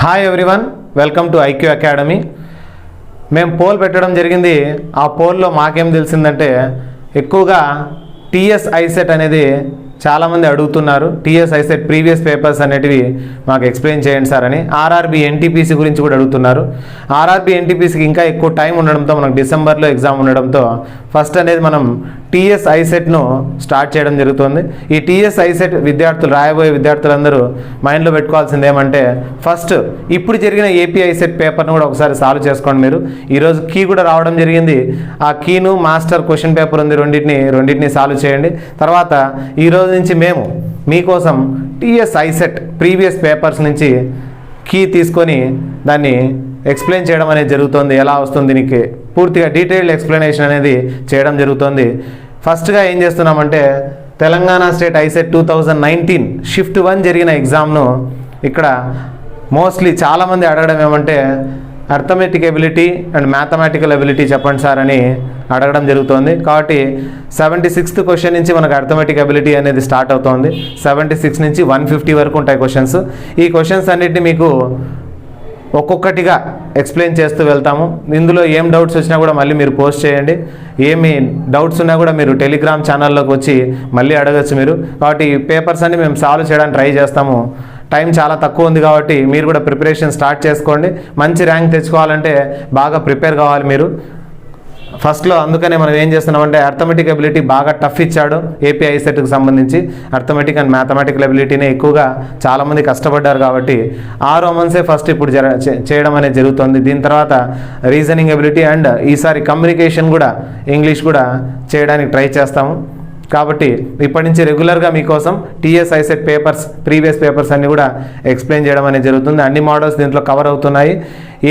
Hi everyone, welcome to IQ academy. మేము poll పెట్టడం జరిగింది. ఆ పోల్లో మాకేం తెలిసిందంటే ఎక్కువగా టీఎస్ ఐసెట్ అనేది చాలామంది అడుగుతున్నారు. టీఎస్ ఐసెట్ ప్రీవియస్ పేపర్స్ అనేటివి మాకు ఎక్స్ప్లెయిన్ చేయండి సార్ అని. ఆర్ఆర్బీ ఎన్టీపీసీ గురించి కూడా అడుగుతున్నారు. ఆర్ఆర్బీ ఎన్టీపీసీకి ఇంకా ఎక్కువ టైం ఉండడంతో మనకు డిసెంబర్లో ఎగ్జామ్ ఉండడంతో ఫస్ట్ అనేది మనం టీఎస్ ఐసెట్ను స్టార్ట్ చేయడం జరుగుతుంది. ఈ టీఎస్ ఐసెట్ విద్యార్థులు రాయబోయే విద్యార్థులందరూ మైండ్లో పెట్టుకోవాల్సింది ఏమంటే ఫస్ట్ ఇప్పుడు జరిగిన ఏపీ ఐసెట్ పేపర్ను కూడా ఒకసారి సాల్వ్ చేసుకోండి. మీరు ఈరోజు కీ కూడా రావడం జరిగింది. ఆ కీను మాస్టర్ క్వశ్చన్ పేపర్ ఉంది, రెండింటిని సాల్వ్ చేయండి. తర్వాత ఈరోజు నుంచి మేము మీకోసం టీఎస్ ఐసెట్ ప్రీవియస్ పేపర్స్ నుంచి కీ తీసుకొని దాన్ని ఎక్స్ప్లెయిన్ చేయడం అనేది జరుగుతుంది. ఎలా వస్తుంది దీనికి పూర్తిగా డీటెయిల్డ్ ఎక్స్ప్లెనేషన్ అనేది చేయడం జరుగుతుంది. ఫస్ట్గా ఏం చేస్తున్నామంటే తెలంగాణ స్టేట్ ఐసెట్ 2019 షిఫ్ట్ 1 జరిగిన ఎగ్జామ్ను ఇక్కడ మోస్ట్లీ చాలామంది అడగడం ఏమంటే arithmetic ability and mathematical ability చెప్పండి సార్ అని అడగడం జరుగుతుంది. కాబట్టి 76th క్వశ్చన్ నుంచి మనకు అర్థమెటిక్ ఎబిలిటీ అనేది స్టార్ట్ అవుతుంది. 76 నుంచి 150 వరకు ఉంటాయి క్వశ్చన్స్. ఈ క్వశ్చన్స్ అన్నిటిని మీకు ఒక్కొక్కటిగా ఎక్స్ప్లెయిన్ చేస్తూ వెళ్తాము. ఇందులో ఏం డౌట్స్ వచ్చినా కూడా మళ్ళీ మీరు పోస్ట్ చేయండి. ఏమి డౌట్స్ ఉన్నా కూడా మీరు టెలిగ్రామ్ ఛానల్లోకి వచ్చి మళ్ళీ అడగచ్చు మీరు. కాబట్టి ఈ పేపర్స్ అన్ని మేము సాల్వ్ చేయడానికి ట్రై చేస్తాము. టైం చాలా తక్కువ ఉంది కాబట్టి మీరు కూడా ప్రిపరేషన్ స్టార్ట్ చేసుకోండి. మంచి ర్యాంక్ తెచ్చుకోవాలంటే బాగా ప్రిపేర్ కావాలి మీరు ఫస్ట్లో. అందుకనే మనం ఏం చేస్తున్నామంటే అర్థమెటిక్ ఎబిలిటీ బాగా టఫ్ ఇచ్చాడు ఏపీ ఐసెట్కి సంబంధించి. అర్థమెటిక్ అండ్ మ్యాథమెటికల్ ఎబిలిటీనే ఎక్కువగా చాలామంది కష్టపడ్డారు కాబట్టి ఆ రోమన్సే ఫస్ట్ ఇప్పుడు చేయడం అనేది జరుగుతుంది. దీని తర్వాత రీజనింగ్ ఎబిలిటీ అండ్ ఈసారి కమ్యూనికేషన్ కూడా ఇంగ్లీష్ కూడా చేయడానికి ట్రై చేస్తాము. కాబట్టి ఇప్పటి నుంచి రెగ్యులర్గా మీకోసం TS ICET papers previous papers అన్నీ కూడా ఎక్స్ప్లెయిన్ చేయడం అనేది జరుగుతుంది. అన్ని మోడల్స్ దీంట్లో కవర్ అవుతున్నాయి.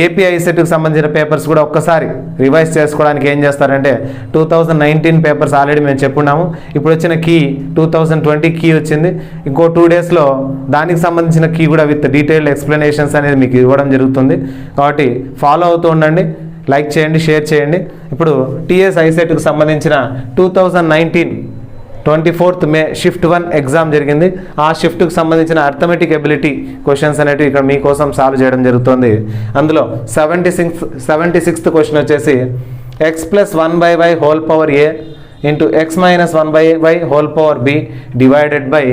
ఏపీ ఐసెట్కి సంబంధించిన పేపర్స్ కూడా ఒక్కసారి రివైజ్ చేసుకోవడానికి ఏం చేస్తారంటే 2019 పేపర్స్ ఆల్రెడీ మేము చెప్పున్నాము. ఇప్పుడు వచ్చిన కీ 2020 కీ వచ్చింది. ఇంకో 2 డేస్లో దానికి సంబంధించిన కీ కూడా విత్ డీటెయిల్డ్ ఎక్స్ప్లెనేషన్స్ అనేది మీకు ఇవ్వడం జరుగుతుంది. కాబట్టి ఫాలో అవుతూ ఉండండి, లైక్ చేయండి, షేర్ చేయండి. ఇప్పుడు టీఎస్ ఐసెట్కి సంబంధించిన 2019 24th మే షిఫ్ట్ 1 ఎగ్జామ్ జరిగింది. ఆ షిఫ్ట్కి సంబంధించిన అర్థమెటిక్ ఎబిలిటీ క్వశ్చన్స్ అనేవి ఇక్కడ మీకోసం సాల్వ్ చేయడం జరుగుతుంది. అందులో 76th క్వశ్చన్ వచ్చేసి x + 1/y whole power a into x - 1/y whole power b divided by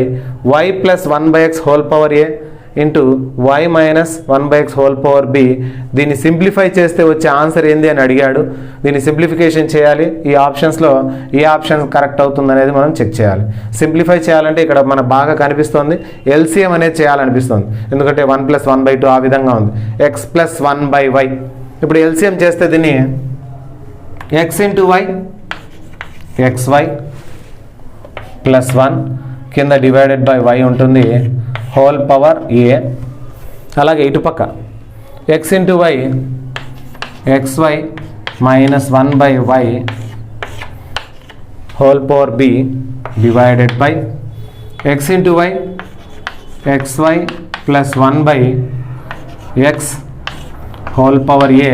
y + 1/x whole power a into y - 1/x whole power b. దీన్ని సింప్లిఫై చేస్తే వచ్చే ఆన్సర్ ఏంది అని అడిగాడు. దీన్ని సింప్లిఫికేషన్ చేయాలి. ఈ ఆప్షన్స్లో ఏ ఆప్షన్ కరెక్ట్ అవుతుంది అనేది మనం చెక్ చేయాలి. సింప్లిఫై చేయాలంటే ఇక్కడ మనకు బాగా కనిపిస్తుంది ఎల్సిఎం అనేది చేయాలనిపిస్తుంది. ఎందుకంటే 1 + 1/2 ఆ విధంగా ఉంది. x + 1/y. ఇప్పుడు ఎల్సిఎం చేస్తే దీన్ని x × y xy + 1 కింద డివైడెడ్ బై y ఉంటుంది హోల్ పవర్ a. అలాగే ఇటుపక్క x × y xy - 1/y whole power b divided by x × y xy + 1/x whole power a.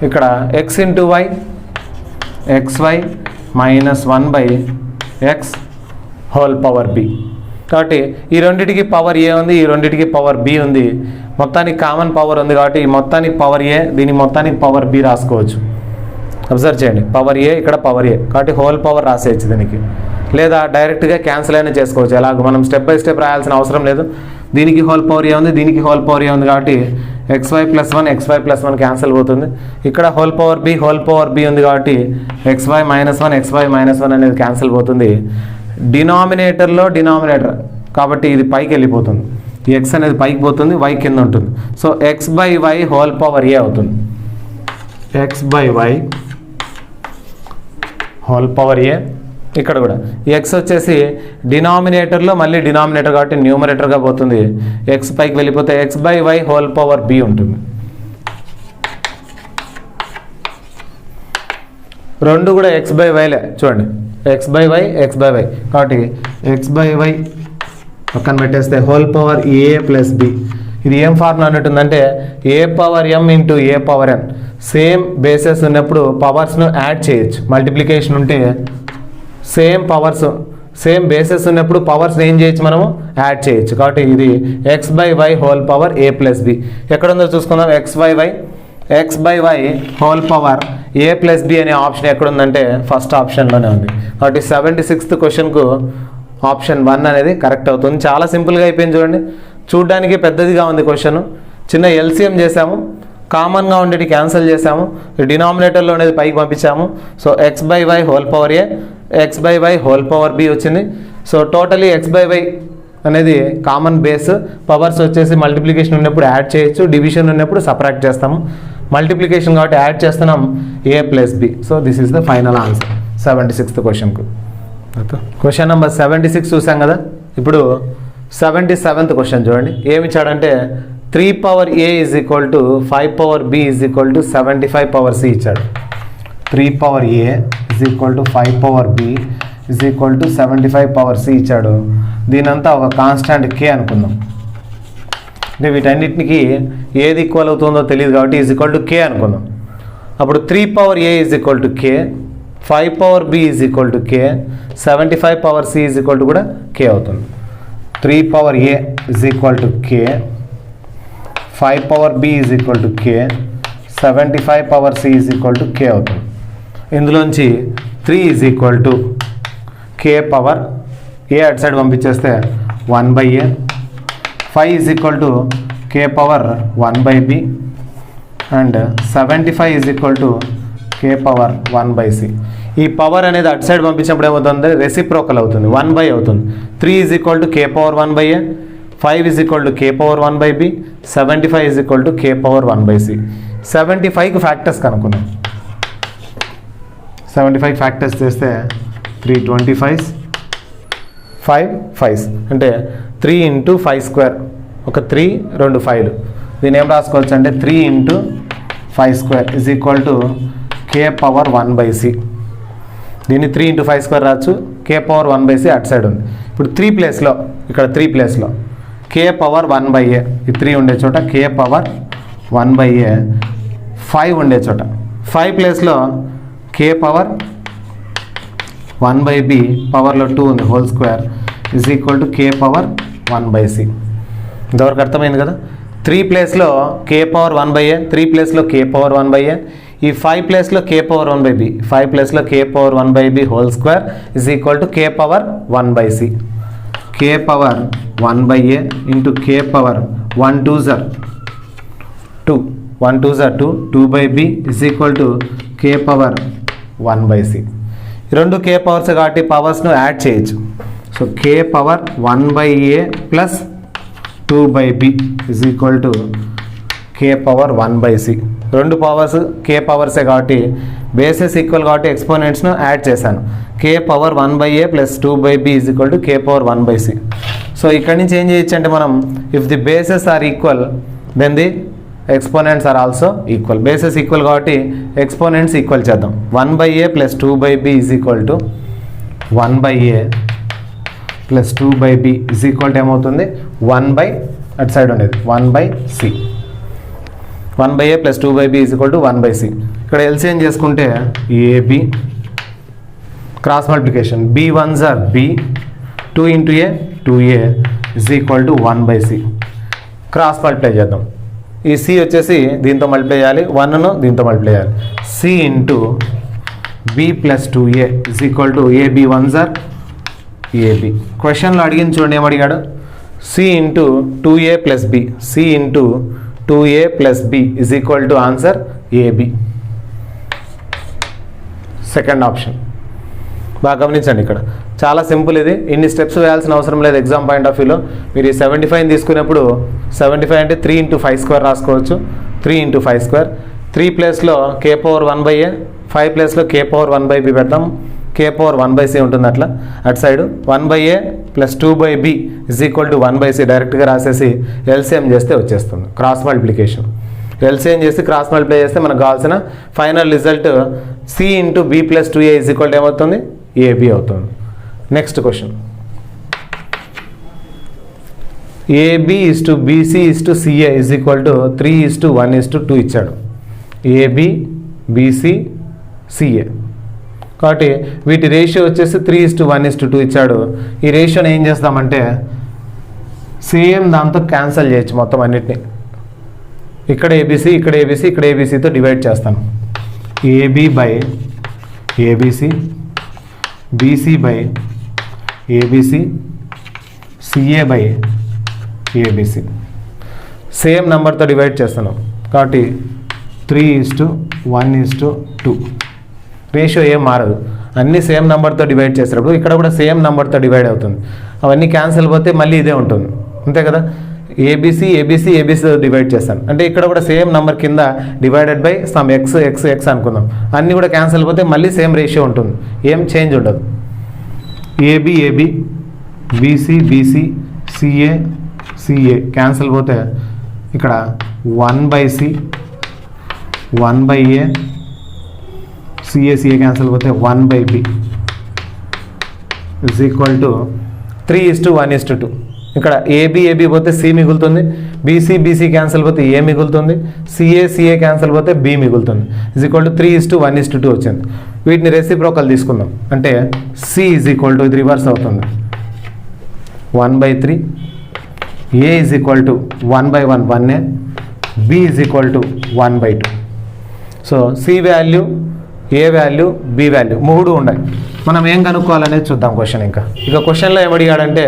ఇక్కడ x × y xy - 1/x whole power b. కాబట్టి ఈ రెండింటికి power ఏ ఉంది, ఈ రెండింటికి పవర్ బి ఉంది. మొత్తానికి కామన్ పవర్ ఉంది కాబట్టి ఈ మొత్తానికి పవర్ ఏ, దీని మొత్తానికి పవర్ బి రాసుకోవచ్చు. అబ్జర్వ్ చేయండి, పవర్ ఏ ఇక్కడ పవర్ ఏ కాబట్టి హోల్ పవర్ రాసేయచ్చు దీనికి. లేదా డైరెక్ట్గా క్యాన్సిల్ అయినా చేసుకోవచ్చు. ఎలాగో మనం స్టెప్ బై స్టెప్ రాయాల్సిన అవసరం లేదు. దీనికి హోల్ పవర్ ఏ ఉంది, దీనికి హోల్ పవర్ ఏ ఉంది కాబట్టి xy + 1 xy + 1 క్యాన్సిల్ పోతుంది. ఇక్కడ హోల్ పవర్ బి ఉంది కాబట్టి xy - 1 xy - 1 అనేది క్యాన్సిల్ పోతుంది. డినామినేటర్ కాబట్టి ఇది పైకి వెళ్ళిపోతుంది. ఈ x అనేది పైకి పోతుంది, y కింద ఉంటుంది. So x/y whole power a అవుతుంది. x/y whole power a. ఇక్కడ కూడా x వచ్చేసి డినామినేటర్లో మళ్ళీ డినామినేటర్ కాబట్టి న్యూమరేటర్గా పోతుంది. x పైకి వెళ్ళిపోతే x/y హోల్ పవర్ b ఉంటుంది. రెండు కూడా x/yలే చూడండి, x/y కాబట్టి x/y పక్కన పెట్టేస్తే హోల్ పవర్ a + b. ఇది ఏం formula అన్నట్టుందంటే a⁴m × a⁴n. Same bases ఉన్నప్పుడు పవర్స్ను యాడ్ చేయొచ్చు. మల్టిప్లికేషన్ ఉంటే సేమ్ పవర్స్ సేమ్ బేసెస్ ఉన్నప్పుడు పవర్స్ని ఏం చేయొచ్చు, మనము యాడ్ చేయొచ్చు. కాబట్టి ఇది x by y whole power a plus b. ఎక్కడ ఉందో చూసుకుందాం. X by y whole power a plus b అనే ఆప్షన్ ఎక్కడ ఉందంటే ఫస్ట్ ఆప్షన్లోనే ఉంది. కాబట్టి 76th క్వశ్చన్కు ఆప్షన్ 1 అనేది కరెక్ట్ అవుతుంది. చాలా సింపుల్గా అయిపోయింది చూడండి. చూడ్డానికి పెద్దదిగా ఉంది క్వశ్చన్. చిన్న ఎల్సిఎం చేసాము, కామన్గా ఉండేది క్యాన్సిల్ చేసాము, డినామినేటర్లో అనేది పైకి పంపించాము. So x by y whole power a, x by y whole power b వచ్చింది. So totally x by y అనేది కామన్ బేస్. పవర్స్ వచ్చేసి మల్టిప్లికేషన్ ఉన్నప్పుడు యాడ్ చేయొచ్చు, డివిజన్ ఉన్నప్పుడు సపరేట్ చేస్తాము. మల్టిప్లికేషన్ కాబట్టి యాడ్ చేస్తున్నాం a plus b. So this is the final answer 76th క్వశ్చన్కు. క్వశ్చన్ నెంబర్ 76 చూసాం కదా. ఇప్పుడు 77th క్వశ్చన్ చూడండి. ఏమి ఇచ్చాడంటే 3 power a is equal to 5 power b is equal to 75 power c ఇచ్చాడు. 3 power a is equal to 5 power b is equal to 75 power c ఇచ్చాడు. దీనంతా ఒక కాన్స్టాంట్ కే అనుకుందాం. అంటే వీటన్నిటికి ఏది ఈక్వల్ అవుతుందో తెలియదు కాబట్టి ఈజ్ ఈక్వల్ టు కే అనుకుందాం. అప్పుడు 3 power a is equal to k, 5 power b is equal to k, 75 power c is equal to కూడా కే అవుతుంది. 3 power a is equal to k, 5 power b is equal to k, 75 power c is equal to k అవుతుంది. ఇందులోంచి 3 is equal to k power a అటు side పంపించేస్తే 1 by a, 5 is equal to k power 1 by B and 75 is equal to k power 1 by c. ఈ power అనేది అటు side పంపించినప్పుడు ఏమవుతుంది, reciprocal అవుతుంది, 1 బై అవుతుంది. 3 is equal to k power 1 by a, 5 is equal to k power 1 by b, 75 is equal to k power 1 by c. 75కి factors కనుక్కున్నాం. 75 factors చేస్తే 325, 5 5 అంటే 3 ఇంటూ 5 స్క్వేర్, ఒక 3 2 5లు. దీని ఏం రాసుకోవచ్చు అంటే 3 into 5 square is equal to k power 1 by c. దీన్ని 3 ఇంటూ 5 స్క్వేర్ రావచ్చు. కే పవర్ 1 బై సి అటు సైడ్ ఉంది. ఇప్పుడు 3 ప్లేస్లో, ఇక్కడ 3 ప్లేస్లో కే పవర్ 1 బై ఏ, ఈ 3 ఉండే చోట కే పవర్ 1 బై ఏ, 5 ఉండే చోట 5 ప్లేస్లో కే పవర్ 1 బై బి, పవర్లో 2 ఉంది, whole square is equal to k power 1 by c. ఇంతవరకు అర్థమైంది కదా. 3 ప్లేస్లో కే పవర్ 1 బై ఏ, 3 ప్లేస్లో కే పవర్ 1 బై ఏ, ఈ 5 ప్లేస్లో కే పవర్ 1 బై బి, 5 ప్లేస్లో k power 1 by b whole square is equal to k power 1 by c. K power 1 by a into k power 1 2 జర్ 2, 1 2 జర్ 2, 2 by b is equal to k power 1 by c. ఈ రెండు k powers కాబట్టి పవర్స్ను add చేయొచ్చు. So k power 1 by a plus 2 by b is equal to k power 1 by c. రెండు powers k పవర్సే కాబట్టి బేసెస్ ఈక్వల్ కాబట్టి ఎక్స్పోనెంట్స్ను యాడ్ చేశాను. K power 1 by a plus 2 by b is equal to k power 1 by c. So ఇక్కడి నుంచి ఏం చేయొచ్చు అంటే మనం if the bases are equal then the exponents are also equal. Bases equal కాబట్టి ఎక్స్పోనెంట్స్ ఈక్వల్ చేద్దాం. 1 by a plus 2 by b is equal to 1 by a plus 2 by b is equal to ఏమవుతుంది, 1 by అటు side ఉండేది 1 by c. 1 by a plus 2 by b is equal to 1 by c. ఇక్కడ LCM చేసుకుంటే ab cross multiplication b 1 or b, 2 into a 2a is equal to 1 by c. Cross multiply చేద్దాం. ఈ C వచ్చేసి దీంతో multiply చేయాలి, 1ను దీంతో multiply చేయాలి. C into b plus 2a is equal to a b 1 or a b. క్వశ్చన్లో అడిగింది చూడండి, ఏమడిగాడు, c into 2a plus b, c into 2a plus b is equal to answer a b. Second option. బాగా గమనించండి, ఇక్కడ చాలా సింపుల్. ఇది ఇన్ని స్టెప్స్ వేయాల్సిన అవసరం లేదు ఎగ్జామ్ పాయింట్ ఆఫ్ వ్యూలో. మీరు ఈ 75 తీసుకున్నప్పుడు 75 అంటే 3 ఇంటూ 5 స్క్వేర్ రాసుకోవచ్చు. 3 ఇంటూ 5 స్క్వేర్, 3 ప్లేస్లో కే పవర్ 1 బై ఏ, 5 ప్లేస్లో కే పవర్ 1 బై బి పెడతాం. కే పవర్ 1 బై సి ఉంటుంది అట్లా అటు side. 1 by a plus 2 by b is equal to 1 by c డైరెక్ట్గా రాసేసి ఎల్సిఎం చేస్తే వచ్చేస్తుంది. క్రాస్ మల్టిప్లికేషన్ ఎల్సిఎం చేసి క్రాస్ మల్టిప్లై చేస్తే మనకు కావాల్సిన final result c into b plus 2a is equal to ఏమవుతుంది, ఏబి అవుతుంది. Next question. Ab is to bc is to ca is equal to 3:1:2 ఇచ్చాడు. ఏబి బీసీ సిఏ కాబట్టి వీటి ratio వచ్చేసి 3:1:2 ఇచ్చాడు. ఈ రేషియోని ఏం చేస్తామంటే సేమ్ దాంతో క్యాన్సిల్ చేయొచ్చు మొత్తం అన్నిటిని. ఇక్కడ ఏబీసీ, ఇక్కడ ఏబీసీ, ఇక్కడ ఏబీసీతో డివైడ్ చేస్తాను. AB by ABC, BC by ABC, CA by ABC. Same నెంబర్తో డివైడ్ చేస్తాను కాబట్టి 3:1:2 రేషియో ఏం మారదు. అన్నీ సేమ్ నెంబర్తో డివైడ్ చేసినప్పుడు ఇక్కడ కూడా సేమ్ నెంబర్తో డివైడ్ అవుతుంది. అవన్నీ క్యాన్సిల్ పోతే మళ్ళీ ఇదే ఉంటుంది, అంతే కదా. ఏబీసీ ఏబీసీ ఏబీసీతో డివైడ్ చేస్తాను అంటే ఇక్కడ కూడా సేమ్ నెంబర్ కింద divided by some X X X అనుకుందాం. అన్నీ కూడా క్యాన్సిల్ పోతే మళ్ళీ సేమ్ రేషియో ఉంటుంది, ఏం చేంజ్ ఉండదు. AB AB, BC BC, CA c a cancel పోతే ఇక్కడ 1/C 1/A, CA c a cancel పోతే 1/B ఇస్ ఈక్వల్ టు 3:1:2. ఇక్కడ ఏబీ ఏబీ పోతే సి మిగులుతుంది, బీసీ బీసీ క్యాన్సిల్ పోతే ఏ మిగులుతుంది, సిఏ సిఏ క్యాన్సిల్ పోతే బి మిగులుతుంది. ఇజ్ ఈక్వల్ టు 3:1:2 వచ్చింది. వీటిని రెసిప్రోకల్ తీసుకుందాం అంటే సి ఈజ్ ఈక్వల్ టు ఇది రివర్స్ అవుతుంది 1/3, a is equal to 1/1 1A, b is equal to 1/2. So c value, a value, b value మూడు ఉన్నాయి. మనం ఏం కనుక్కోవాలనేది చూద్దాం క్వశ్చన్. ఇంకా క్వశ్చన్లో ఏమడిగాడంటే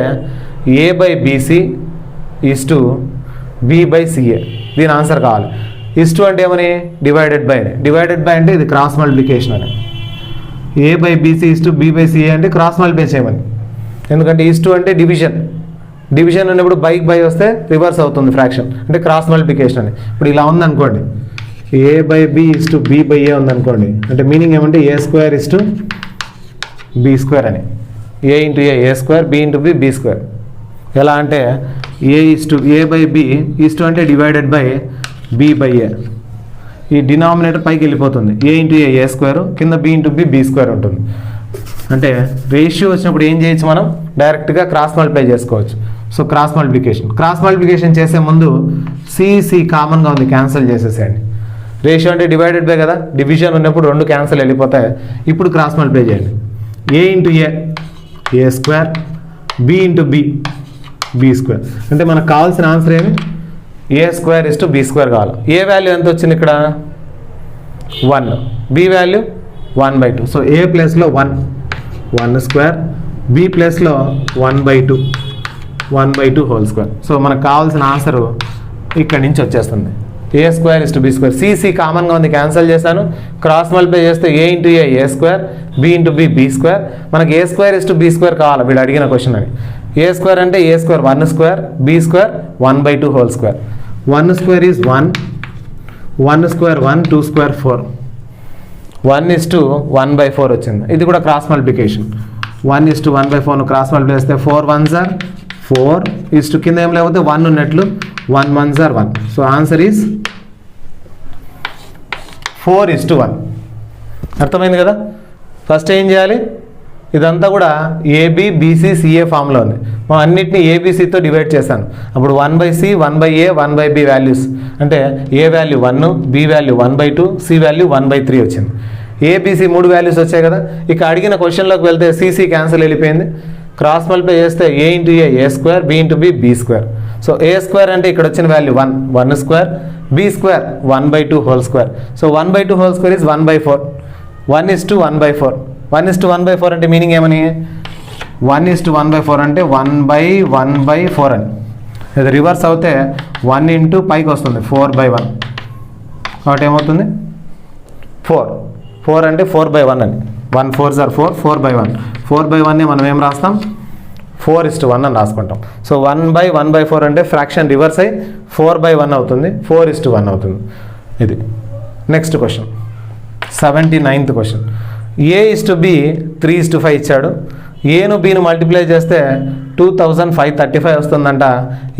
a by b c is to b by CA, దీని ఆన్సర్ కావాలి. ఈజ్ టు అంటే ఏమని డివైడెడ్ బై, డివైడెడ్ బై అంటే ఇది క్రాస్ మల్టిప్లికేషన్ అని. A by b c is to b by c a అంటే క్రాస్ మల్టిప్లై చేయమని, ఎందుకంటే ఈజ్ టు అంటే డివిజన్, డివిజన్ ఉన్నప్పుడు బైక్ బై వస్తే రివర్స్ అవుతుంది ఫ్రాక్షన్, అంటే క్రాస్ మల్టిప్లికేషన్ అని. ఇప్పుడు ఇలా ఉందనుకోండి, a by b is to b by a ఉందనుకోండి, అంటే మీనింగ్ ఏమంటే a square is to b square అని. A into a square, b into b b square. ఎలా అంటే a is to A by b is to అంటే divided by b by a. ఈ denominator పైకి వెళ్ళిపోతుంది, ఏ ఇంటూ ఏ స్క్వేర్, కింద b into b b square ఉంటుంది. అంటే ratio వచ్చినప్పుడు ఏం చేయొచ్చు, మనం డైరెక్ట్గా క్రాస్ మల్టిప్లై చేసుకోవచ్చు. సో క్రాస్ మల్టిప్లికేషన్ చేసే ముందు సి కామన్గా ఉంది, క్యాన్సిల్ చేసేసేయండి. రేషియో అంటే డివైడెడ్ బై కదా, డివిజన్ ఉన్నప్పుడు రెండు క్యాన్సిల్ వెళ్ళిపోతాయి. ఇప్పుడు క్రాస్ మల్టిప్లై చేయండి. A into a square, b into b b square. అంటే మనకు కావాల్సిన ఆన్సర్ ఏమి, a square is to b square కావాలి. ఏ వాల్యూ ఎంత వచ్చింది ఇక్కడ 1, బి వాల్యూ 1/2. సో ఏ ప్లేస్లో 1 స్క్వేర్, బి ప్లేస్లో 1/2 హోల్ స్క్వేర్. సో మనకు కావాల్సిన ఆన్సరు ఇక్కడి నుంచి వచ్చేస్తుంది. A square is to b square. C c కామన్గా ఉంది, క్యాన్సిల్ చేశాను. క్రాస్ మల్టిప్లై చేస్తే a into a square, b into b b square. మనకి a square is to b square కావాలి, వీడు అడిగిన క్వశ్చన్ అని. ఏ స్క్వేర్ అంటే a square 1 square, b square 1/2 whole square. 1 square is 1, 1 square 1, 2 square 4, 1:1/4 వచ్చింది. ఇది కూడా క్రాస్ మల్టిప్లికేషన్. 1:1/4 క్రాస్ మల్టిప్లై చేస్తే 4 1s are 4 ఇస్ టు కింద ఏం లేకపోతే 1 ఉన్నట్లు 1 1s are 1. So answer is 4:1. అర్థమైంది కదా. ఫస్ట్ ఏం చేయాలి, ఇదంతా కూడా ఏబి బీసీ సిఏ ఫామ్లో ఉంది. మనం అన్నిటిని ఏబీసీతో డివైడ్ చేశాను. అప్పుడు 1/C 1/A 1/B వాల్యూస్ అంటే a value 1, b value 1/2, c value 1/3 వచ్చింది. ఏబీసీ 3 వాల్యూస్ వచ్చాయి కదా. ఇక అడిగిన క్వశ్చన్లోకి వెళ్తే సిసి క్యాన్సిల్ వెళ్ళిపోయింది. క్రాస్ మల్టిప్లై చేస్తే a into a square, b into b b square. So a square అంటే ఇక్కడ వచ్చిన value 1 square, b square 1/2 whole square. So 1/2 whole square is 1/4. 1:1/4. 1:1/4 అంటే మీనింగ్ ఏమని, 1:1/4 అంటే 1/1/4 అని. ఇది రివర్స్ అవుతే 1 ఇంటూ పైకి వస్తుంది 4/1. కాబట్టి ఏమవుతుంది 4 అంటే 4/1 అని. 1 4s are 4, 4/1. 4/1ని మనం ఏం రాస్తాం, 4:1 అని రాసుకుంటాం. సో 1/1/4 అంటే ఫ్రాక్షన్ రివర్స్ అయ్యి 4/1 అవుతుంది, 4:1 అవుతుంది. ఇది next question. 79th question. A is to B 3:5 ఇచ్చాడు. ఏను బిను మల్టిప్లై చేస్తే 2535 వస్తుందంట.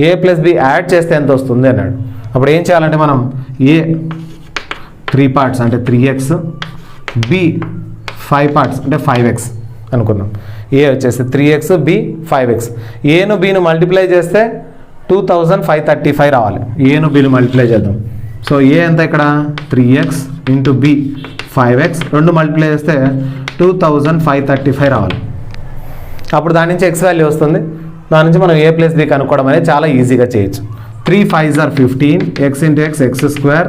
ఏ ప్లస్ బి యాడ్ చేస్తే ఎంత వస్తుంది అన్నాడు. అప్పుడు ఏం చేయాలంటే మనం ఏ 3 పార్ట్స్ అంటే 3x, బి 5 పార్ట్స్ అంటే 5x అనుకుందాం. ఏ వచ్చేసి 3x, బి 5x. ఏను బిను మల్టిప్లై చేస్తే 2535 రావాలి. ఏను బిను మల్టిప్లై చేద్దాం. సో ఏ ఎంత ఇక్కడ 3x into B 5x 2 multiply చేస్తే 2535 రావాలి. అప్పుడు దాని నుంచి ఎక్స్ వాల్యూ వస్తుంది. దాని నుంచి మనం a ప్లస్ b కనుక్కోవడం అనేది చాలా ఈజీగా చేయొచ్చు. 3 5s are 15, x into x square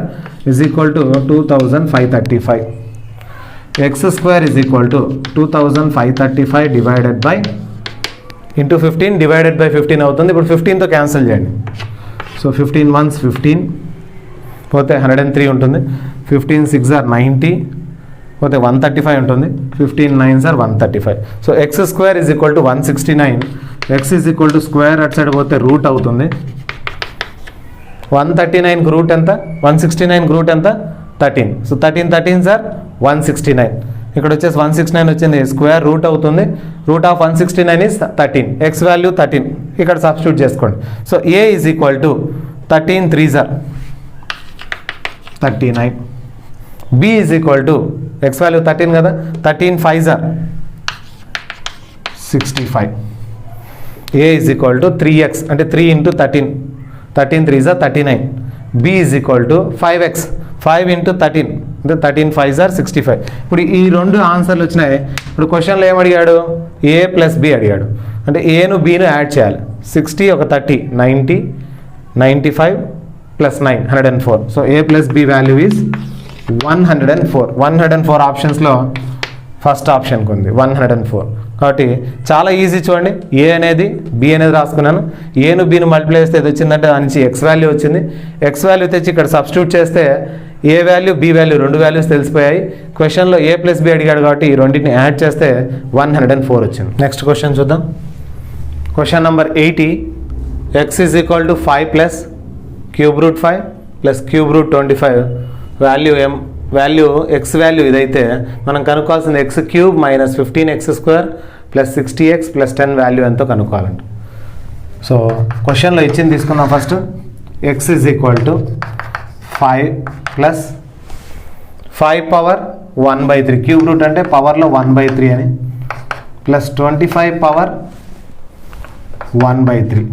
is equal to 2535. x square is equal to 2535 divided by into 15 divided by 15 అవుతుంది. ఇప్పుడు 15తో క్యాన్సిల్ చేయండి. సో 15 1s 15 పోతే 103 ఉంటుంది. 15 6s are 90 పోతే 135 ఉంటుంది. 15 9s are 135. So x square is equal to 169. x is equal to square అటు side పోతే route అవుతుంది. 139కి రూట్ ఎంత? 169కి రూట్ ఎంత? 13. So 13 13s are 169. ఇక్కడ వచ్చేసి 169 వచ్చింది, స్క్వేర్ రూట్ అవుతుంది. Root of 169 is 13. X value 13 ఇక్కడ సబ్స్టిట్యూట్ చేసుకోండి. So a is equal to 13 3s are 39. b is equal to X value 13 కదా, 13 5s are 65. a is equal to 3x అంటే 3 into 13 13 3s are 39. b is equal to 5x 5 into 13 అంటే 13 5s are 65. ఇప్పుడు ఈ రెండు ఆన్సర్లు వచ్చినాయి. ఇప్పుడు క్వశ్చన్లో ఏమడిగాడు? a ప్లస్ b అడిగాడు. అంటే ఏను బీను యాడ్ చేయాలి. 60 ఒక 30 90 95 plus 9 104. So a plus b value is 104. 104 ఆప్షన్స్లో ఫస్ట్ ఆప్షన్కి ఉంది 104. కాబట్టి చాలా ఈజీ చూడండి. ఏ అనేది బి అనేది రాసుకున్నాను. ఏను బీను మల్టిప్లై చేస్తే ఇది వచ్చిందంటే దాని నుంచి ఎక్స్ వాల్యూ వచ్చింది. ఎక్స్ వాల్యూ తెచ్చి ఇక్కడ సబ్స్టిట్యూట్ చేస్తే ఏ వాల్యూ బి వాల్యూ రెండు వాల్యూస్ తెలిసిపోయాయి. క్వశ్చన్లో ఏ ప్లస్ బి అడిగాడు కాబట్టి ఈ రెండింటిని యాడ్ చేస్తే 104 వచ్చింది. నెక్స్ట్ క్వశ్చన్ చూద్దాం. Question number 80. X is equal to 5 plus cube root 5 plus cube root 25 value x value ఇదైతే మనం కనుక్కోవాల్సింది x cube minus 15x square plus 60x plus 10 value ఎంతో కనుక్కోవాలంట. సో క్వశ్చన్లో ఇచ్చింది తీసుకుందాం. First x is equal to 5 plus 5 power 1/3 cube root అంటే పవర్లో 1/3 అని ప్లస్ 25 పవర్ 1/3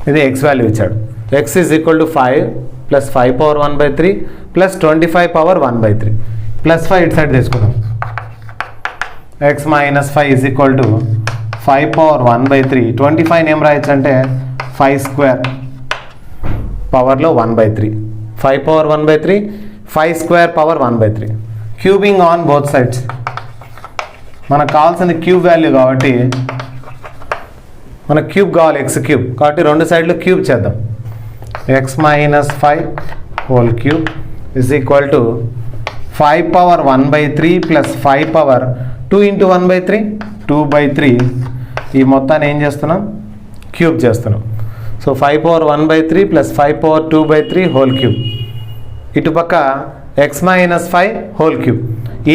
ఇది ఎక్స్ వాల్యూ ఇచ్చాడు. X is equal to 5 plus 5 power 1/3 plus 25 power 1/3 plus 5 ఇటు సైడ్ తీసుకుందాం. X minus 5 is equal to 5 power 1/3 25 ఏం రాయొచ్చు అంటే 5 స్క్వేర్ పవర్లో 1/3 5 power 1/3 5 square power 1/3 cubing on both sides. మనకు కావాల్సింది క్యూబ్ వాల్యూ కాబట్టి మనకు క్యూబ్ కావాలి ఎక్స్ క్యూబ్ కాబట్టి రెండు సైడ్లు క్యూబ్ చేద్దాం. X minus 5 whole cube is equal to 5 power 1/3 plus 5 power 2 into 1/3 2/3 ఈ మొత్తాన్ని ఏం చేస్తున్నాం? క్యూబ్ చేస్తున్నాం. So 5 power 1/3 plus 5 power 2/3 whole cube. ఇటుపక్క x minus 5 whole cube.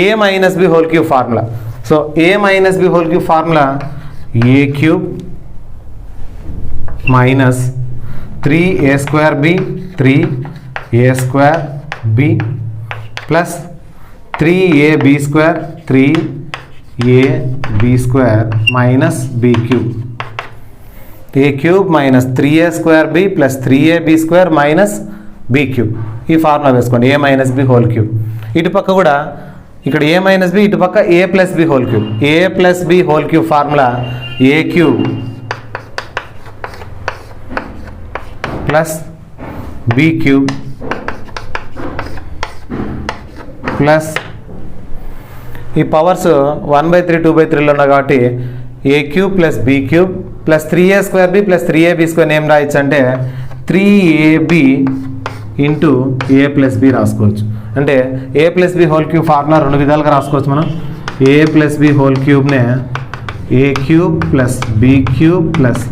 A minus b whole cube formula. So a minus b whole cube formula a cube minus 3a square b 3a square b plus 3ab square 3ab square minus b cube. A cube minus 3a square b plus 3ab square minus b cube. ఈ formula వేసుకోండి a minus b whole cube. ఇటుపక్క కూడా ఇక్కడ a minus b ఇటుపక్క a plus b whole cube. A plus b whole cube formula a cube plus b cube plus ఈ powers 1/3 2/3లో ఉన్నాయి కాబట్టి a cube plus b cube plus 3a square b plus 3ab square ఏం రాయొచ్చు అంటే 3ab into a plus b రాసుకోవచ్చు. అంటే a plus b whole cube formula రెండు విధాలుగా రాసుకోవచ్చు మనం. ఏ ప్లస్ బి హోల్ క్యూబ్నే a cube plus b cube plus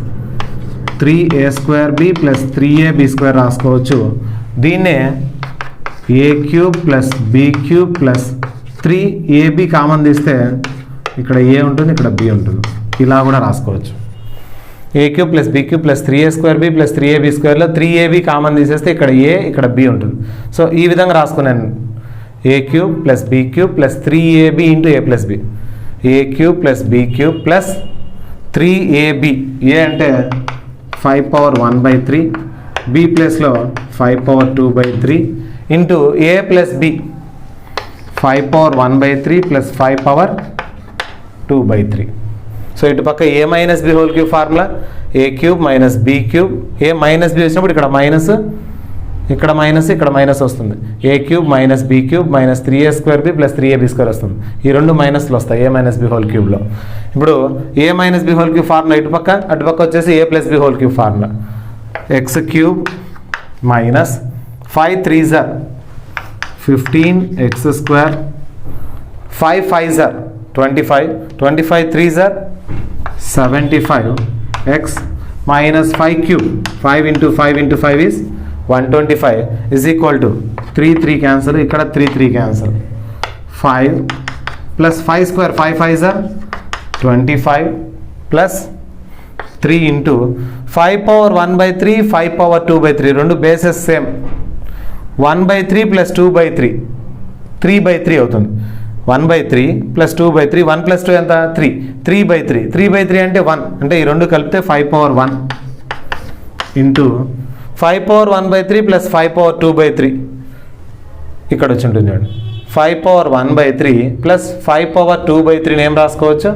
3a square b plus 3ab square రాసుకోవచ్చు. దీన్నే a cube plus b cube plus 3ab common తీస్తే ఇక్కడ ఏ ఉంటుంది ఇక్కడ బి ఉంటుంది. ఇలా కూడా రాసుకోవచ్చు. A cube plus b cube plus 3a square b plus 3ab స్క్వేర్లో 3ab కామన్ తీసేస్తే ఇక్కడ ఏ ఇక్కడ బి ఉంటుంది. సో ఈ విధంగా రాసుకున్నాను. A cube plus b cube plus 3ab into a plus b. A cube plus b cube plus 3ab. A అంటే 5 power 1/3 b ప్లస్లో 5 power 2/3 into a plus b. 5 power 1/3 plus 5 power 2/3. So ఇటు పక్క a minus b whole cube formula a cube minus b cube, a minus b వచ్చినప్పుడు ఇక్కడ minus, ఇక్కడ minus, ఇక్కడ minus వస్తుంది. a cube minus b cube minus 3a² plus 3ab² వస్తుంది. ఈ రెండు మైనస్లు వస్తాయి a మైనస్ బి హోల్ క్యూబ్లో. ఇప్పుడు a minus b whole cube formula ఇటు పక్క, అటుపక్క వచ్చేసి a plus b whole cube formula x cube minus 5 3s are 15 x², 5 5s are 25, 25 3s are 75 x minus 5 cube, 5 into 5 into 5 is 125 is equal to 3 3 cancel, ikkada 3 3 cancel, 5 plus 5 square, 5 5s are 25 plus 3 into 5 power 1/3, 5 power 2/3, రెండు bases same. 1/3 plus 2/3, 3/3 అవుతుంది. 1/3 plus 2/3, 1 plus 2 ఎంత 3, 3/3, 3/3 అంటే 1, అంటే ఈ రెండు కలిపితే 5 power 1 into 5 power 1/3 plus 5 power 2/3 ఇక్కడ వచ్చి ఉంటుంది చూడండి. 5 పవర్ 1/3 ప్లస్ 5 పవర్ 2/3 ఏం రాసుకోవచ్చు,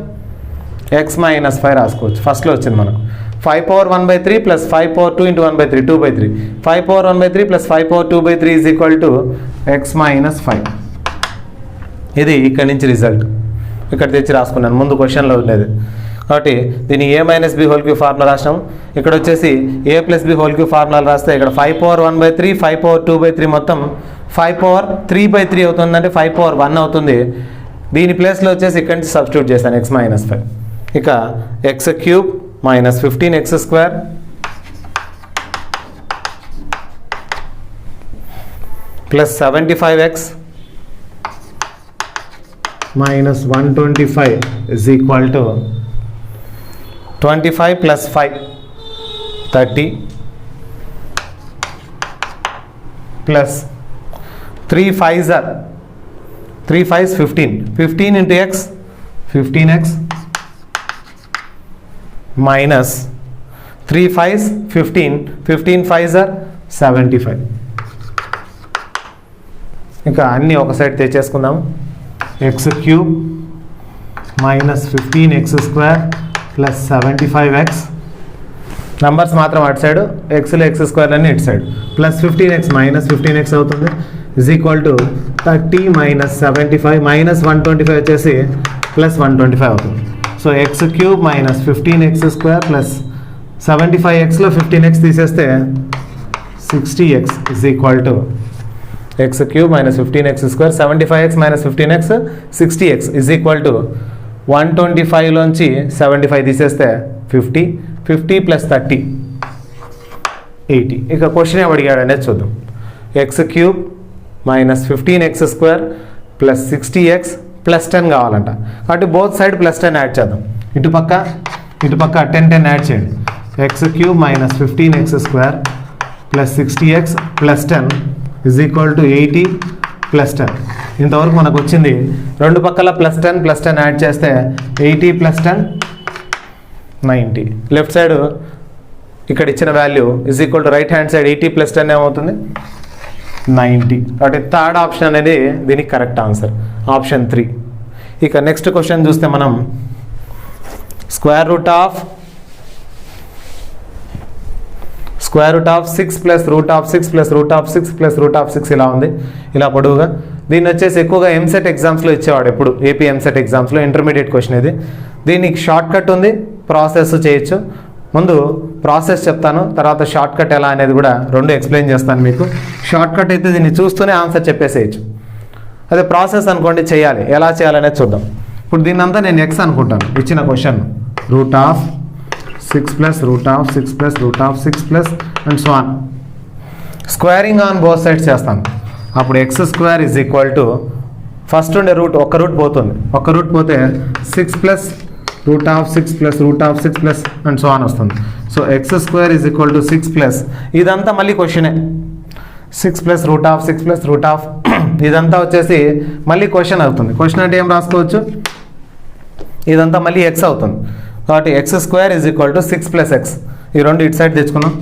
ఎక్స్ మైనస్ 5 రాసుకోవచ్చు. ఫస్ట్లో వచ్చింది మనకు 5 power 1/3 plus 5 power 2 into 1/3, 2/3. 5 power 1/3 plus 5 power 2/3 is equal to X minus 5. ఇది ఇక్కడ నుంచి రిజల్ట్ ఇక్కడ తెచ్చి రాసుకున్నాను, ముందు క్వశ్చన్లో ఉండేది. కాబట్టి దీన్ని a minus b whole cube formula రాసినాము. ఇక్కడ వచ్చేసి a plus b whole cube formula రాస్తే ఇక్కడ 5 పవర్ 1/3, 5 పవర్ 2/3 మొత్తం 5 పవర్ 3/3 అవుతుందంటే 5 పవర్ 1 అవుతుంది. దీని ప్లేస్లో వచ్చేసి ఇక్కడ నుంచి సబ్స్టిట్యూట్ చేస్తాను ఎక్స్ మైనస్ 5. ఇక X cube minus 15 x² plus 75x minus 125 is equal to 25 plus 5 30 plus 3 5s are 3 5s 15, 15 into x 15x minus 3 5s 15, 15 5s are 75. ఇంకా అన్నీ ఒక సైడ్ తెచ్చేసుకుందాము. X cube minus 15x² plus 75x, numbers మాత్రం అటు side, ఎక్స్లో x² అన్నీ ఇటు side, plus 15x minus 15x అవుతుంది is equal to 30 minus 75 minus 125 వచ్చేసి ప్లస్ 125 అవుతుంది. So x cube minus 15x² plus 75xలో 15x తీసేస్తే 60x is equal to x cube minus 15x², 75x minus 15x 60x is equal to 125లోంచి 75 తీసేస్తే 50, 50 plus 30 80. ఇక question ఏం అడిగాడు అనేది చూద్దాం. X cube minus 15x² plus 60x plus 10 కావాలంట. కాబట్టి బోత్ సైడ్ ప్లస్ 10 యాడ్ చేద్దాం. ఇటుపక్క 10 యాడ్ చేయండి. X cube minus 15x² plus 60x plus 10 is equal to 80 plus 10. ఇంతవరకు మనకు వచ్చింది రెండు పక్కల ప్లస్ 10 యాడ్ చేస్తే 80 ప్లస్ 10 90. లెఫ్ట్ సైడ్ ఇక్కడ ఇచ్చిన value is equal to right hand side 80 plus 10 ఏమవుతుంది 90. కాబట్టి థర్డ్ ఆప్షన్ అనేది దీనికి కరెక్ట్ ఆన్సర్, ఆప్షన్ 3. ఇక నెక్స్ట్ క్వశ్చన్ చూస్తే మనం square root of 6 plus root of 6 plus root of 6 plus root of 6 ఇలా ఉంది, ఇలా పొడవుగా. దీన్ని వచ్చేసి ఎక్కువగా ఎంసెట్ ఎగ్జామ్స్లో ఇచ్చేవాడు, ఎప్పుడు ఏపీ ఎంసెట్ ఎగ్జామ్స్లో ఇంటర్మీడియట్ క్వశ్చన్ ఇది. దీనికి షార్ట్ కట్ ఉంది, ప్రాసెస్ చేయొచ్చు. ముందు ప్రాసెస్ చెప్తాను, తర్వాత షార్ట్ కట్ ఎలా అనేది కూడా రెండు ఎక్స్ప్లెయిన్ చేస్తాను మీకు. షార్ట్ కట్ అయితే దీన్ని చూస్తూనే ఆన్సర్ చెప్పేసేయచ్చు. అదే ప్రాసెస్ అనుకోండి, చేయాలి, ఎలా చేయాలనేది చూద్దాం. ఇప్పుడు దీన్నంతా నేను ఎక్స్ అనుకుంటాను, ఇచ్చిన question root of 6 plus root of 6 plus root of 6 plus and so on. Squaring on both sides చేస్తాను. అప్పుడు x² is equal to first ఉండే రూట్, ఒక్క రూట్ పోతుంది, ఒక్క రూట్ పోతే 6 plus root of 6 plus root of 6 plus and so on వస్తుంది. So x² is equal to 6 plus, ఇదంతా మళ్ళీ క్వశ్చనే. 6 plus root of 6 plus root of ఇదంతా వచ్చేసి మళ్ళీ క్వశ్చన్ అవుతుంది. క్వశ్చన్ అంటే ఏం రాసుకోవచ్చు, ఇదంతా మళ్ళీ x అవుతుంది. కాబట్టి x² is equal to 6 plus x, ఈ రెండు ఇటు సైడ్ తెచ్చుకున్నాం.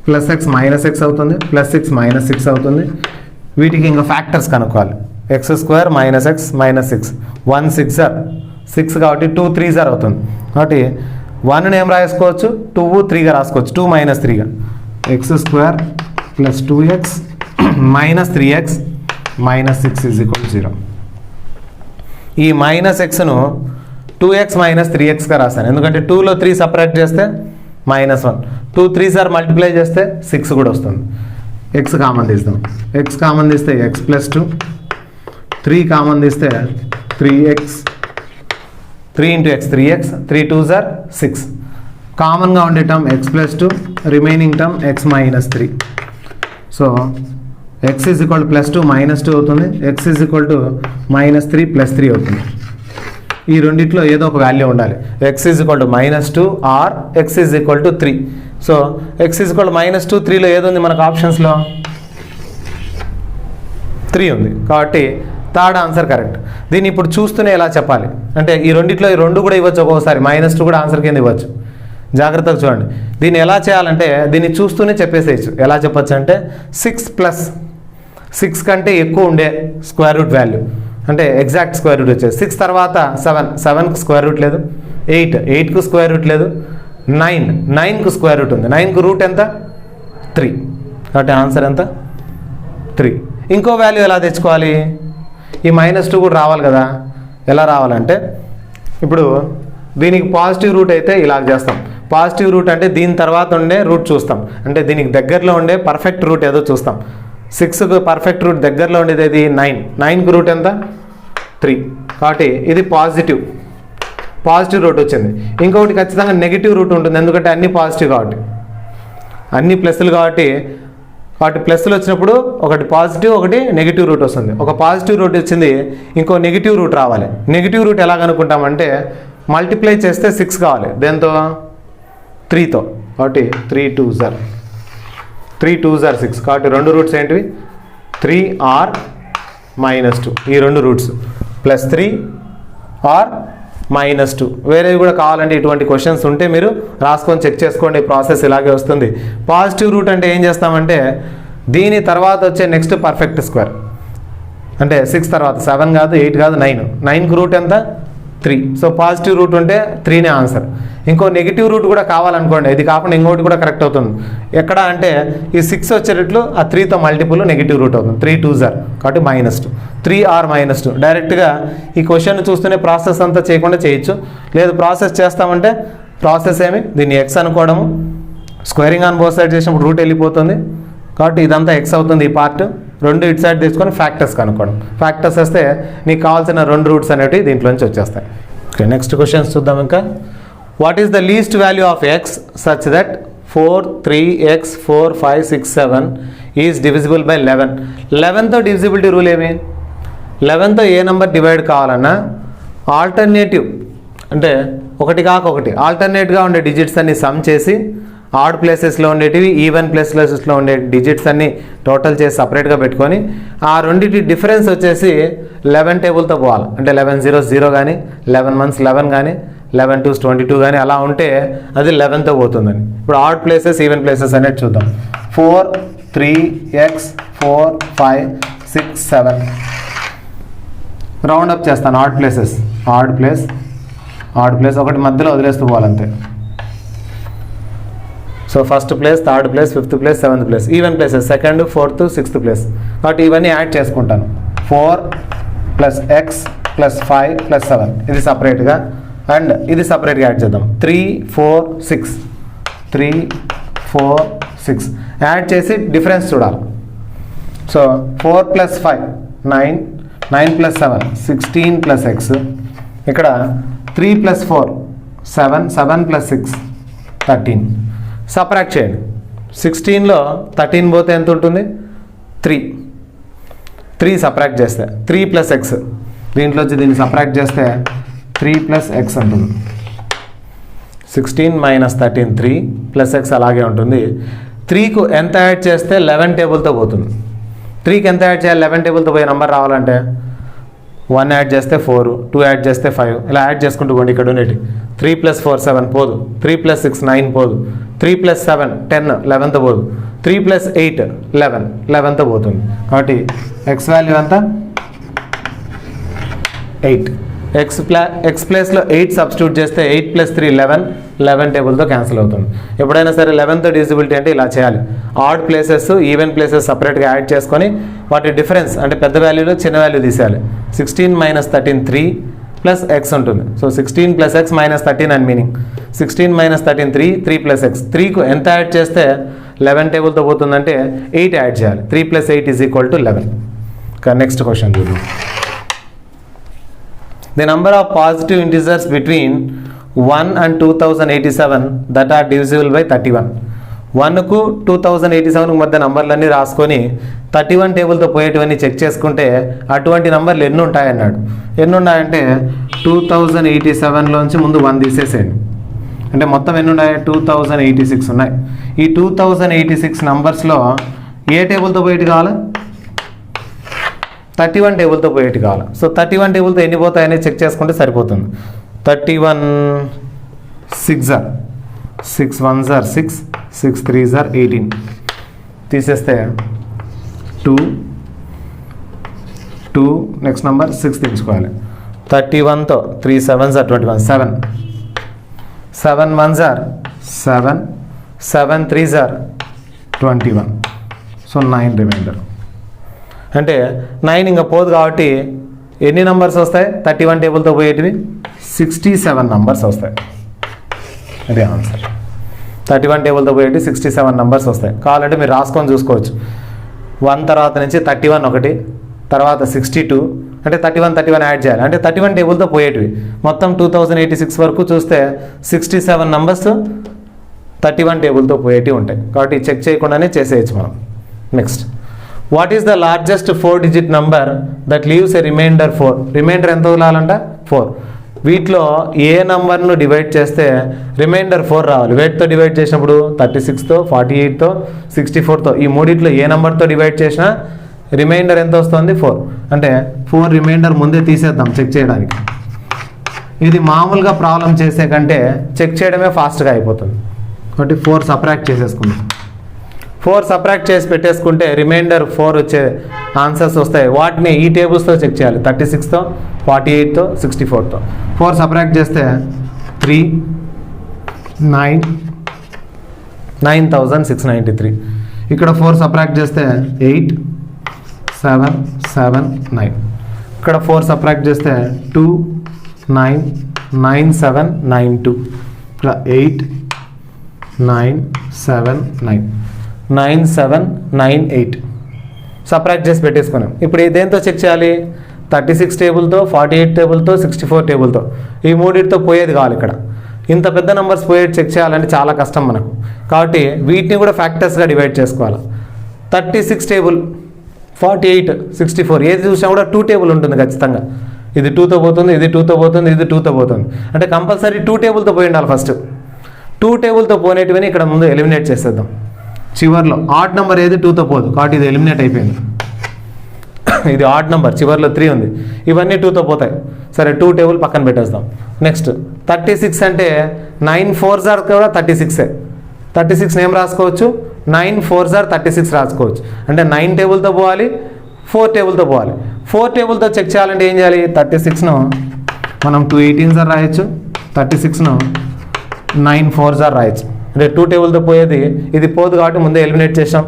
ప్లస్ x మైనస్ x అవుతుంది, ప్లస్ 6 మైనస్ 6 అవుతుంది. వీటికి ఇంకా ఫ్యాక్టర్స్ కనుక్కోవాలి. X square minus x minus 6 1 6 or 6 కాబట్టి 2 3 ఆర్ అవుతుంది. కాబట్టి 1ని ఏం రాసుకోవచ్చు 2 3గా రాసుకోవచ్చు. 2 మైనస్ 3గా x square plus 2x minus 3x minus 6 is equal to 0. ఈ మైనస్ ఎక్స్ను 2x మైనస్ 3xగా రాశాను, ఎందుకంటే 2లో 3 సపరేట్ చేస్తే -1, 2 3 సార్ మల్టిప్లై చేస్తే 6 కూడా వస్తుంది. ఎక్స్ కామన్ తీస్తాం, ఎక్స్ కామన్ తీస్తే ఎక్స్ ప్లస్ 2, 3 కామన్ తీస్తే 3x, 3 into X 3x, 3 2s are 6. కామన్గా ఉండే term x plus 2, remaining term x minus 3. So x is equal to plus 2 minus 2 అవుతుంది, x is equal to minus 3 plus 3 అవుతుంది. ఈ రెండిట్లో ఏదో ఒక వాల్యూ ఉండాలి. x is equal to -2 or x is equal to 3. So x is equal to -2 3లో ఏది ఉంది మనకు ఆప్షన్స్లో 3 ఉంది, కాబట్టి థర్డ్ ఆన్సర్ కరెక్ట్. దీన్ని ఇప్పుడు చూస్తూనే ఎలా చెప్పాలి అంటే ఈ రెండిట్లో ఈ రెండు కూడా ఇవ్వచ్చు, ఒక్కోసారి -2 కూడా ఆన్సర్ కింద ఇవ్వచ్చు. జాగ్రత్తగా చూడండి. దీన్ని ఎలా చేయాలంటే దీన్ని చూస్తూనే చెప్పేసేయచ్చు. ఎలా చెప్పచ్చు అంటే 6 ప్లస్ 6 కంటే ఎక్కువ ఉండే స్క్వేర్ రూట్ వాల్యూ అంటే ఎగ్జాక్ట్ స్క్వేర్ రూట్ వచ్చేది 6 తర్వాత 7, 7కు స్క్వేర్ రూట్ లేదు, 8, 8కు స్క్వేర్ రూట్ లేదు, 9, 9కు స్క్వేర్ రూట్ ఉంది, 9కు రూట్ ఎంత 3. కాబట్టి ఆన్సర్ ఎంత 3. ఇంకో వాల్యూ ఎలా తెచ్చుకోవాలి, ఈ -2 కూడా రావాలి కదా. ఎలా రావాలంటే ఇప్పుడు దీనికి పాజిటివ్ రూట్ అయితే ఇలా చేస్తాం. పాజిటివ్ రూట్ అంటే దీని తర్వాత ఉండే రూట్ చూస్తాం, అంటే దీనికి దగ్గరలో ఉండే పర్ఫెక్ట్ రూట్ ఏదో చూస్తాం. 6కు పర్ఫెక్ట్ రూట్ దగ్గరలో ఉండేది ఏది 9, 9కు రూట్ ఎంత 3. కాబట్టి ఇది పాజిటివ్ రూట్ వచ్చింది. ఇంకొకటి ఖచ్చితంగా నెగిటివ్ రూట్ ఉంటుంది, ఎందుకంటే అన్ని పాజిటివ్ కాబట్టి, అన్ని ప్లస్లు కాబట్టి ప్లస్లు వచ్చినప్పుడు ఒకటి పాజిటివ్ ఒకటి నెగిటివ్ రూట్ వస్తుంది. ఒక పాజిటివ్ రూట్ వచ్చింది, ఇంకో నెగిటివ్ రూట్ రావాలి. నెగిటివ్ రూట్ ఎలా కనుక్కుంటామంటే మల్టిప్లై చేస్తే 6 కావాలి, దేంతో 3తో. కాబట్టి 3 2s ఆర్ 6. కాబట్టి రెండు రూట్స్ ఏంటివి 3 ఆర్ -2, ఈ రెండు రూట్స్ ప్లస్ 3 ఆర్ -2. వేరేవి కూడా కావాలంటే ఇటువంటి క్వశ్చన్స్ ఉంటే మీరు రాసుకొని చెక్ చేసుకోండి, ప్రాసెస్ ఇలాగే వస్తుంది. పాజిటివ్ రూట్ అంటే ఏం చేస్తామంటే దీని తర్వాత వచ్చే నెక్స్ట్ పర్ఫెక్ట్ స్క్వేర్ అంటే 6 తర్వాత 7 కాదు 8 కాదు 9, 9కు రూట్ ఎంత 3. సో పాజిటివ్ రూట్ ఉంటే 3నే ఆన్సర్. ఇంకో నెగిటివ్ రూట్ కూడా కావాలనుకోండి, ఇది కాకుండా ఇంకోటి కూడా కరెక్ట్ అవుతుంది. ఎక్కడ అంటే ఈ 6 వచ్చేటట్లు ఆ 3తో మల్టిపుల్ నెగిటివ్ రూట్ అవుతుంది, 3 2s ఆర్, కాబట్టి -2, 3 ఆర్ -2. డైరెక్ట్గా ఈ క్వశ్చన్ చూస్తూనే ప్రాసెస్ అంతా చేయకుండా చేయొచ్చు. లేదు ప్రాసెస్ చేస్తామంటే ప్రాసెస్ ఏమి దీన్ని x అనుకోవడము, స్క్వేరింగ్ ఆన్ బోత్ సైడ్ చేసినప్పుడు రూట్ వెళ్ళిపోతుంది, కాబట్టి ఇదంతా x అవుతుంది. ఈ పార్ట్ రెండు ఇటు సైడ్ తీసుకొని ఫ్యాక్టర్స్ కనుక్కోవడం. ఫ్యాక్టర్స్ వస్తే నీకు కావాల్సిన రెండు రూట్స్ అనేవి దీంట్లోంచి వచ్చేస్తాయి. ఓకే, నెక్స్ట్ క్వశ్చన్స్ చూద్దాం. ఇంకా what is the least value of x such that 4 3x 4 5 6 7 is divisible by 11. 11తో డివిజిబిలిటీ రూల్ ఏమి, 11తో ఏ నెంబర్ డివైడ్ కావాలన్నా ఆల్టర్నేటివ్ అంటే ఒకటి కాక ఒకటి ఆల్టర్నేట్గా ఉండే డిజిట్స్ అన్ని సమ్ చేసి ఆడ్ ప్లేసెస్లో ఉండేటివి ఈవెన్ ప్లేసెస్లో ఉండే డిజిట్స్ అన్ని టోటల్ చేసి సపరేట్గా పెట్టుకొని ఆ రెండింటి డిఫరెన్స్ వచ్చేసి 11 టేబుల్తో పోవాలి. అంటే 11 0 0 కానీ 11 months 11 కానీ 11 2s 22 కానీ అలా ఉంటే అది 11తో పోతుందని. ఇప్పుడు ఆడ్ ప్లేసెస్ ఈవెన్ ప్లేసెస్ అనేది చూద్దాం. 4 3x 4 5 6 7 రౌండ్ అప్ చేస్తాను. ఆడ్ ప్లేస్ ఒకటి మధ్యలో వదిలేస్తూ పోవాలంతే. So first place, third place, 5th place, 7th place. Even places 2nd 4th 6th place. కాబట్టి ఇవన్నీ యాడ్ చేసుకుంటాను. 4 + x + 5 + 7 ఇది సపరేట్గా అండ్ ఇది సపరేట్గా యాడ్ చేద్దాం. 3 4 6 3 4 6 యాడ్ చేసి డిఫరెన్స్ చూడాలి. So 4 + 5 9 9 + 7 16 + x. ఇక్కడ 3 + 4 7 7 + 6 13. సపరేట్ చేయండి. 16లో 13 పోతే ఎంత ఉంటుంది 3 సపరేట్ చేస్తే 3 + x దీంట్లో వచ్చి దీన్ని సపరేట్ చేస్తే 3 + x ఉంటుంది. 16 - 13 3 + x అలాగే ఉంటుంది. 3కు ఎంత యాడ్ చేస్తే 11 టేబుల్తో పోతుంది. 3కి ఎంత యాడ్ చేయాలి 11 టేబుల్తో పోయే నెంబర్ రావాలంటే 1 యాడ్ చేస్తే 4 2 యాడ్ చేస్తే 5 ఇలా యాడ్ చేసుకుంటూ పోండి. ఇక్కడ ఉండేటి 3 + 4 7 పోదు, 3 + 6 9 పోదు, 3 + 7 10 11తో పోదు, 3 + 8 11, 11తో పోతుంది. కాబట్టి ఎక్స్ వాల్యూ ఎంత 8. ఎక్స్ ప్లేస్లో 8 సబ్స్టిట్యూట్ చేస్తే 8 + 3 11, 11 టేబుల్తో క్యాన్సిల్ అవుతుంది. ఎప్పుడైనా సరే 11తో డివిజిబిలిటీ అంటే ఇలా చేయాలి. ఆడ్ ప్లేసెస్ ఈవెన్ ప్లేసెస్ సపరేట్గా యాడ్ చేసుకొని వాటి డిఫరెన్స్ అంటే పెద్ద వాల్యూలో చిన్న వాల్యూ తీసేయాలి. 16 - 13 3 + x ఉంటుంది. సో 16 + x - 13 అని మీనింగ్. 16 - 13 3, 3 + x. 3కు ఎంత యాడ్ చేస్తే 11 టేబుల్తో పోతుందంటే 8 యాడ్ చేయాలి. 3 + 8 = 11. నెక్స్ట్ క్వశ్చన్ చూద్దాం. The number of positive integers between 1 and 2087 that are divisible by 31. 1కు 2087 మధ్య నంబర్లన్నీ రాసుకొని 31 టేబుల్తో పోయేటివన్నీ చెక్ చేసుకుంటే అటువంటి నంబర్లు ఎన్ని ఉంటాయన్నాడు. ఎన్ని ఉన్నాయంటే 2087లోంచి ముందు 1 తీసేసేయండి. అంటే మొత్తం ఎన్ని ఉన్నాయి 2086 ఉన్నాయి. ఈ 2086 నంబర్స్లో ఏ టేబుల్తో పోయేటి కావాలి 31 టేబుల్తో పోయేటి కావాలి. సో 31 టేబుల్తో ఎన్ని పోతాయని చెక్ చేసుకుంటే సరిపోతుంది. 31 6 are 6 1s are 6, 6 3s are 18 తీసేస్తే 2 నెక్స్ట్ నెంబర్ 6 తెచ్చుకోవాలి. 31తో 3 7s are 21, 7 7 1s are 7, 7 3s are 21. So 9 remainder. అంటే 9 ఇంకా పోదు కాబట్టి ఎన్ని నంబర్స్ వస్తాయి 31 టేబుల్తో పోయేటివి 67 నంబర్స్ వస్తాయి. అదే ఆన్సర్. 31 టేబుల్తో పోయేటి 67 నంబర్స్ వస్తాయి. కావాలంటే మీరు రాసుకొని చూసుకోవచ్చు. 1 తర్వాత నుంచి 31 ఒకటి, తర్వాత 62 అంటే 31 యాడ్ చేయాలి. అంటే 31 టేబుల్తో పోయేటివి మొత్తం 2086 వరకు చూస్తే 67 నంబర్స్ 31 టేబుల్తో పోయేటివి ఉంటాయి. కాబట్టి చెక్ చేయకుండానే చేసేయచ్చు మనం. Next, what is the largest 4-digit number that leaves a remainder 4? Remainder ఎంత వదలాలంట 4. వీటిలో ఏ నంబర్ను డివైడ్ చేస్తే రిమైండర్ 4 రావాలి. వేటితో డివైడ్ చేసినప్పుడు 36తో, 48తో, 64తో ఈ మూడిట్లో ఏ నెంబర్తో డివైడ్ చేసినా రిమైండర్ ఎంత వస్తుంది 4. అంటే 4 రిమైండర్ ముందే తీసేద్దాం చెక్ చేయడానికి. ఇది మామూలుగా ప్రాబ్లం చేసే కంటే చెక్ చేయడమే ఫాస్ట్గా అయిపోతుంది. కాబట్టి 4 సబ్ట్రాక్ట్ చేసేసుకుందాం. 4 సబ్ట్రాక్ట్ చేసి పెట్టేసుకుంటే రిమైండర్ 4 వచ్చే ఆన్సర్స్ వస్తాయి. వాటిని ఈ టేబుల్స్తో చెక్ చేయాలి. 36తో, 48తో, 64తో. 4 సబ్ట్రాక్ట్ చేస్తే 3 9 9693. ఇక్కడ 4 సబ్ట్రాక్ట్ చేస్తే 8 7 7 9. ఇక్కడ 4 సబ్ట్రాక్ట్ చేస్తే 2 9 9 7 9 2. ఇక్కడ 8 9 7 9 9 7 9 8 సబ్ట్రాక్ట్ చేసి పెట్టేసుకున్నాం. ఇప్పుడు దేంతో చెక్ చేయాలి 36 టేబుల్తో, 48 టేబుల్తో, 64 టేబుల్తో ఈ మూడింటితో పోయేది కావాలి. ఇక్కడ ఇంత పెద్ద నెంబర్స్ పోయేది చెక్ చేయాలంటే చాలా కష్టం మనకు. కాబట్టి వీటిని కూడా ఫ్యాక్టర్స్గా డివైడ్ చేసుకోవాలి. 36 టేబుల్, 48, 64 ఏది చూసినా కూడా 2 టేబుల్ ఉంటుంది ఖచ్చితంగా. ఇది 2తో పోతుంది, ఇది 2తో పోతుంది, ఇది 2తో పోతుంది. అంటే కంపల్సరీ 2 టేబుల్తో పోయి ఉండాలి. ఫస్ట్ 2 టేబుల్తో పోనేటివని ఇక్కడ ముందు ఎలిమినేట్ చేసేద్దాం. చివర్లో ఆడ్ నెంబర్ ఏది 2తో పోదు కాబట్టి ఇది ఎలిమినేట్ అయిపోయింది. ఇది ఆడ్ నెంబర్ చివర్లో 3 ఉంది. ఇవన్నీ 2తో పోతాయి. సరే 2 టేబుల్ పక్కన పెట్టేస్తాం. నెక్స్ట్ 36 అంటే 9 4s are కూడా 36. 36 ఏం రాసుకోవచ్చు 9 4s are 36 రాసుకోవచ్చు. అంటే 9 టేబుల్తో పోవాలి, 4 టేబుల్తో పోవాలి. 4 టేబుల్తో చెక్ చేయాలంటే ఏం చేయాలి 36ను మనం 2 18s are రాయొచ్చు, 36ను 9 4s are రాయొచ్చు. అంటే 2 టేబుల్తో పోయేది ఇది పోదు కాబట్టి ముందే ఎలిమినేట్ చేసాం.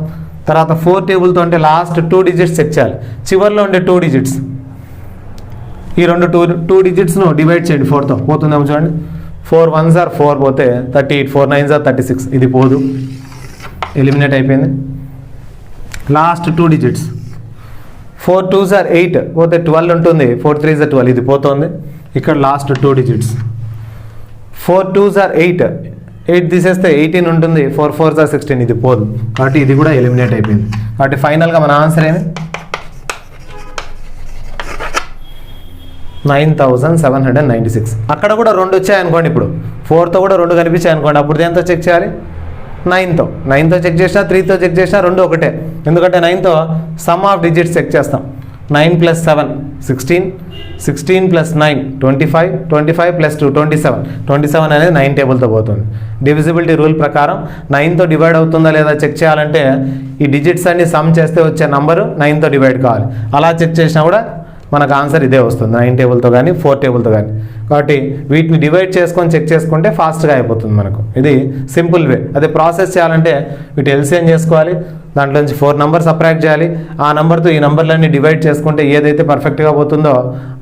తర్వాత 4 టేబుల్తో అంటే లాస్ట్ 2 digits చెక్ చేయాలి. చివరిలో ఉండే 2 digits ఈ రెండు 2 digitsను డివైడ్ చేయండి 4తో పోతుందేమో చూడండి. 4 1s are 4 పోతే 38, 4 9s are 36 ఇది పోదు ఎలిమినేట్ అయిపోయింది. లాస్ట్ 2 digits 4 2s are 8 పోతే 12 ఉంటుంది, 4 3s are 12 ఇది పోతుంది. ఇక్కడ లాస్ట్ 2 digits 4 2s are 8 తీసేస్తే 18 ఉంటుంది, 4 4s are 16 ఇది పోదు కాబట్టి ఇది కూడా ఎలిమినేట్ అయిపోయింది. కాబట్టి ఫైనల్గా మన ఆన్సర్ ఏమి 9796. అక్కడ కూడా 2 వచ్చాయనుకోండి. ఇప్పుడు 4తో కూడా 2 కనిపించాయి అనుకోండి. అప్పుడు దేంతో చెక్ చేయాలి 9తో చెక్ చేసినా 3తో చెక్ చేసినా 2 ఒకటే. ఎందుకంటే 9తో సమ్ ఆఫ్ డిజిట్స్ చెక్ చేస్తాం. 9 + 7 16 ప్లస్ 9 25 ప్లస్ 2 27 అనేది 9 టేబుల్తో పోతుంది. డివిజిబిలిటీ రూల్ ప్రకారం 9తో డివైడ్ అవుతుందా లేదా చెక్ చేయాలంటే ఈ డిజిట్స్ అన్ని సమ్ చేస్తే వచ్చే నంబరు 9తో డివైడ్ కావాలి. అలా చెక్ చేసినా కూడా మనకు ఆన్సర్ ఇదే వస్తుంది, 9 టేబుల్తో కానీ 4 టేబుల్తో కానీ. కాబట్టి వీటిని డివైడ్ చేసుకొని చెక్ చేసుకుంటే ఫాస్ట్గా అయిపోతుంది మనకు. ఇది సింపుల్ వే. అదే ప్రాసెస్ చేయాలంటే వీటి ఎల్సిఎం చేసుకోవాలి, దాంట్లో నుంచి 4 నెంబర్ సబ్ట్రాక్ట్ చేయాలి, ఆ నెంబర్తో ఈ నెంబర్లన్నీ డివైడ్ చేసుకుంటే ఏదైతే పర్ఫెక్ట్గా పోతుందో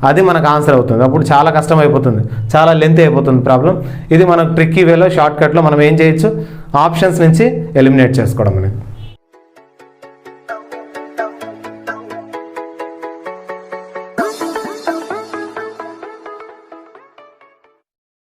అది మనకు ఆన్సర్ అవుతుంది. అప్పుడు చాలా కష్టం అయిపోతుంది, చాలా లెంత్ అయిపోతుంది ప్రాబ్లం. ఇది మనకు ట్రిక్కీ వేలో షార్ట్ కట్లో మనం ఏం చేయొచ్చు, ఆప్షన్స్ నుంచి ఎలిమినేట్ చేసుకోవడం అనేది.